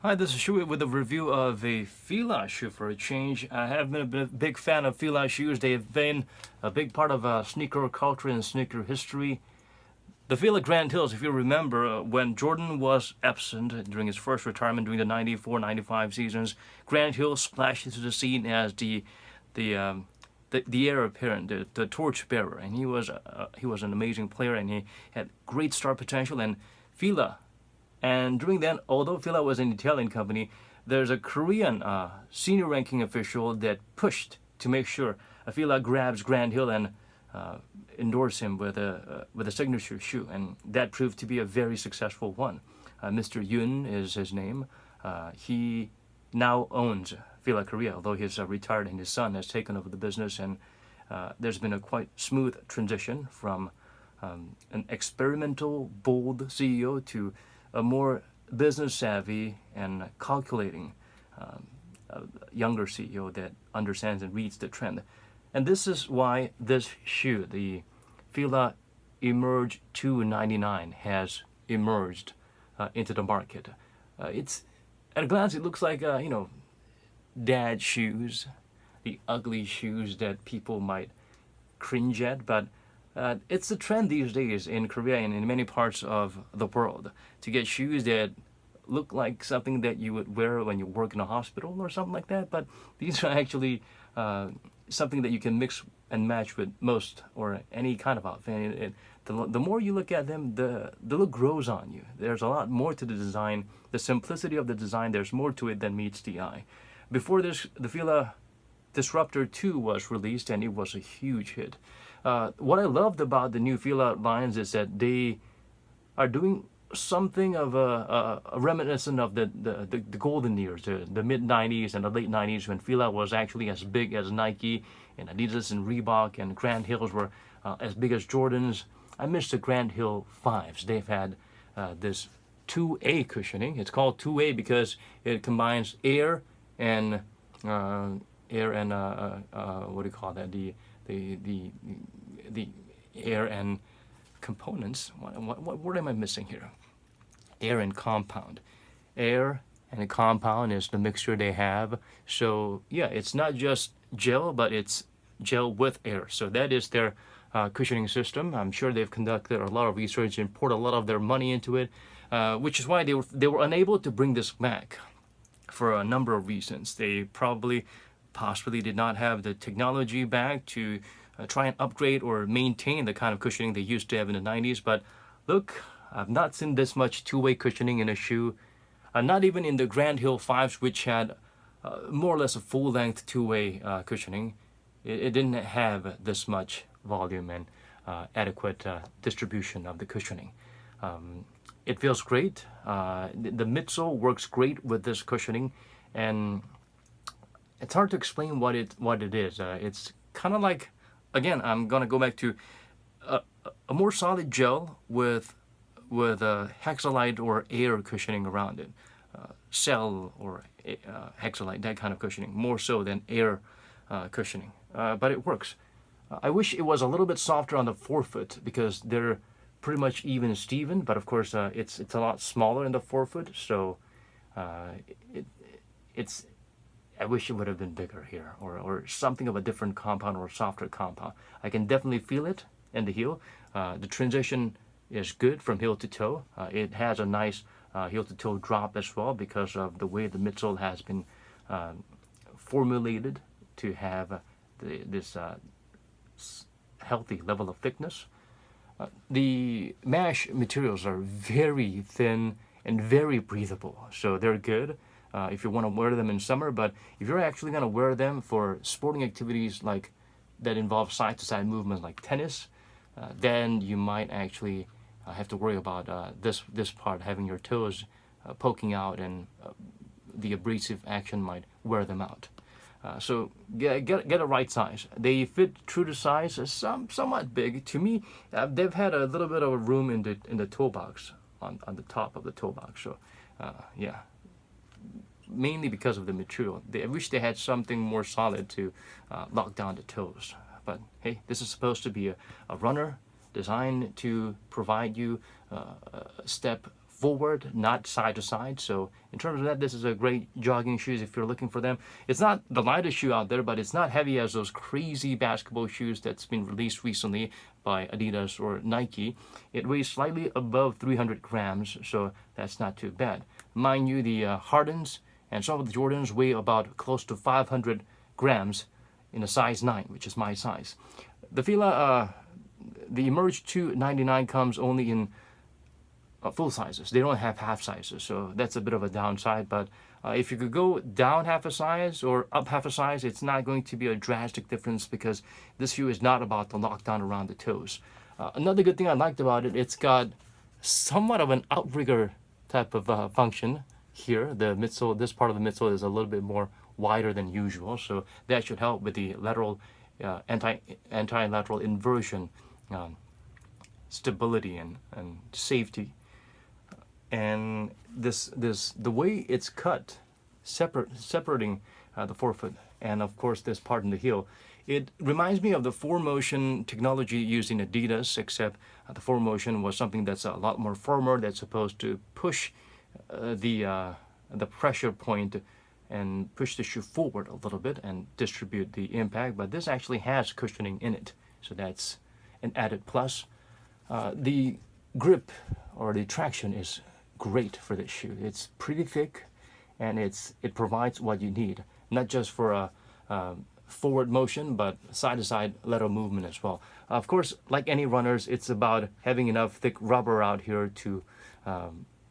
Hi, this is Shui with a review of a fila shoe for a change. I have been a big fan of fila shoes. They have been a big part of sneaker culture and sneaker history. The fila Grand Hills, if you remember, when Jordan was absent during his first retirement during the 94-95 seasons, Grand Hill splashed into the scene as the um, the heir apparent, the torch bearer, and he was an amazing player, and he had great star potential. And fila, and during then, although fila was an Italian company, there's a Korean senior ranking official that pushed to make sure fila grabs Grand Hill and endorse him with a signature shoe, and that proved to be a very successful one. Mr. Yoon is his name. He now owns fila Korea, although he's retired and his son has taken over the business, and there's been a quite smooth transition from an experimental, bold CEO to a more business savvy and calculating younger CEO that understands and reads the trend. And this is why this shoe, the fila Emerge 299, has emerged into the market. It's at a glance, it looks like dad shoes, the ugly shoes that people might cringe at, but it's a trend these days in Korea and in many parts of the world to get shoes that look like something that you would wear when you work in a hospital or something like that. But these are actually something that you can mix and match with most or any kind of outfit. The more you look at them, the look grows on you. There's a lot more to the design. The simplicity of the design, there's more to it than meets the eye. Before this, the fila Disruptor 2 was released, and it was a huge hit. What I loved about the new fila lines is that they are doing something of a reminiscent of the golden years, the mid 90s and the late 90s, when fila was actually as big as Nike and Adidas and Reebok, and Grand Hills were as big as Jordans. I miss the Grand Hill 5s. They've had this 2A cushioning. It's called 2A because it combines air and what do you call that? The air and components. What word am I missing here? Air and compound. Air and compound is the mixture they have. So yeah, it's not just gel, but it's gel with air. So that is their cushioning system. I'm sure they've conducted a lot of research and poured a lot of their money into it, which is why they were unable to bring this back for a number of reasons. They possibly did not have the technology back to try and upgrade or maintain the kind of cushioning they used to have in the 90s. But look, I've not seen this much two-way cushioning in a shoe. Not even in the Grand Hill 5s, which had more or less a full-length two-way cushioning. It didn't have this much volume and adequate distribution of the cushioning. It feels great. The midsole works great with this cushioning, and it's hard to explain what it is. It's kind of like, again, I'm gonna go back to a more solid gel with hexalite or air cushioning around it, cell or hexalite, that kind of cushioning, more so than air cushioning. But it works. I wish it was a little bit softer on the forefoot because they're pretty much even Steven, but of course it's a lot smaller in the forefoot, so it's I wish it would have been bigger here, or something of a different compound or softer compound. I can definitely feel it in the heel. The transition is good from heel to toe. It has a nice heel to toe drop as well because of the way the midsole has been formulated to have this healthy level of thickness. The mesh materials are very thin and very breathable, so they're good if you want to wear them in summer. But if you're actually going to wear them for sporting activities like that involve side-to-side movements like tennis, then you might actually have to worry about this part, having your toes poking out, and the abrasive action might wear them out. So get a right size. They fit true to size, somewhat big. To me, they've had a little bit of a room in the toe box, on the top of the toe box. So yeah, mainly because of the material. I wish they had something more solid to lock down the toes. But hey, this is supposed to be a runner designed to provide you a step forward, not side to side. So in terms of that, this is a great jogging shoes if you're looking for them. It's not the lightest shoe out there, but it's not heavy as those crazy basketball shoes that's been released recently by Adidas or Nike. It weighs slightly above 300 grams, so that's not too bad. Mind you, the Hardens and some of the Jordans weigh about close to 500 grams in a size 9, which is my size. The fila, the Emerge 299 comes only in full sizes. They don't have half sizes, so that's a bit of a downside. But if you could go down half a size or up half a size, it's not going to be a drastic difference because this shoe is not about the lockdown around the toes. Another good thing I liked about it, it's got somewhat of an outrigger type of function here. The midsole, this part of the midsole is a little bit more wider than usual, so that should help with the lateral anti-lateral inversion stability and safety. And the way it's cut, separating the forefoot and of course this part in the heel, it reminds me of the 4Motion technology used in Adidas, except the 4Motion was something that's a lot more firmer, that's supposed to push the pressure point and push the shoe forward a little bit and distribute the impact. But this actually has cushioning in it, so that's an added plus. The grip or the traction is great for this shoe. It's pretty thick, and it provides what you need, not just for a forward motion, but side-to-side lateral movement as well. Of course, like any runners, it's about having enough thick rubber out here to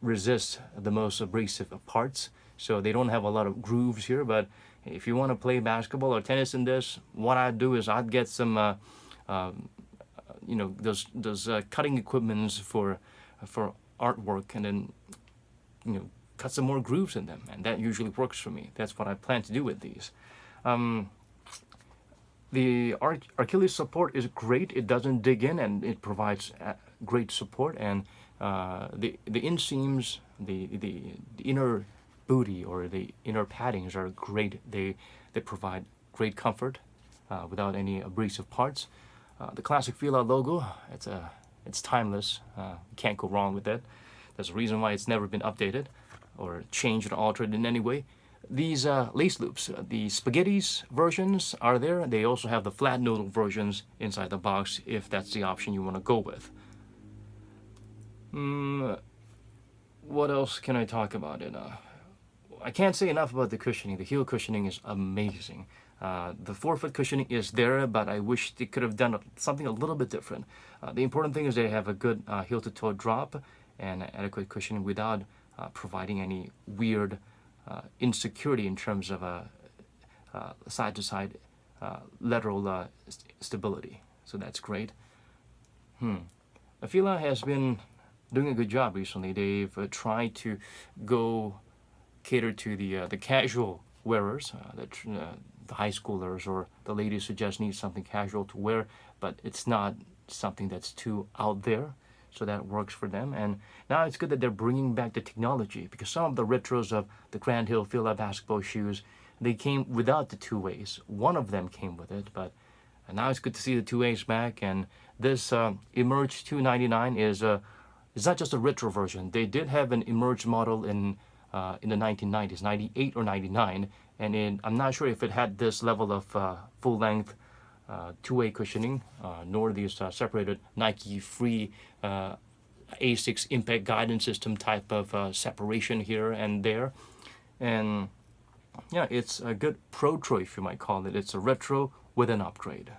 resist the most abrasive parts. So they don't have a lot of grooves here, but if you want to play basketball or tennis in this, what I'd do is I'd get some those cutting equipments for artwork, and then cut some more grooves in them, and that usually works for me. That's what I plan to do with these. The Achilles support is great. It doesn't dig in, and it provides great support. And the inseams, the inner booty or the inner paddings are great. They provide great comfort without any abrasive parts. The classic fila logo, it's timeless. You can't go wrong with that. There's a reason why it's never been updated or changed or altered in any way. These lace loops, the spaghettis versions are there. They also have the flat noodle versions inside the box if that's the option you want to go with. What else can I talk about it? I can't say enough about the cushioning. The heel cushioning is amazing. The forefoot cushioning is there, but I wish they could have done something a little bit different. The important thing is they have a good heel-to-toe drop and adequate cushioning without providing any weird insecurity in terms of side-to-side lateral stability. So that's great. Fila has been doing a good job recently. They've tried to cater to the casual wearers, the high schoolers or the ladies who just need something casual to wear, but it's not something that's too out there, so that works for them. And now it's good that they're bringing back the technology, because some of the retros of the Grand Hill fila basketball shoes, they came without the two ways. One of them came with it, but now it's good to see the two ways back. And this Emerge 299 is not just a retro version. They did have an Emerge model in the 1990s, 98 or 99, and I'm not sure if it had this level of full-length two-way cushioning, nor these separated Nike free A6 impact guidance system type of separation here and there. And yeah, it's a good pro-tro, if you might call it. It's a retro with an upgrade.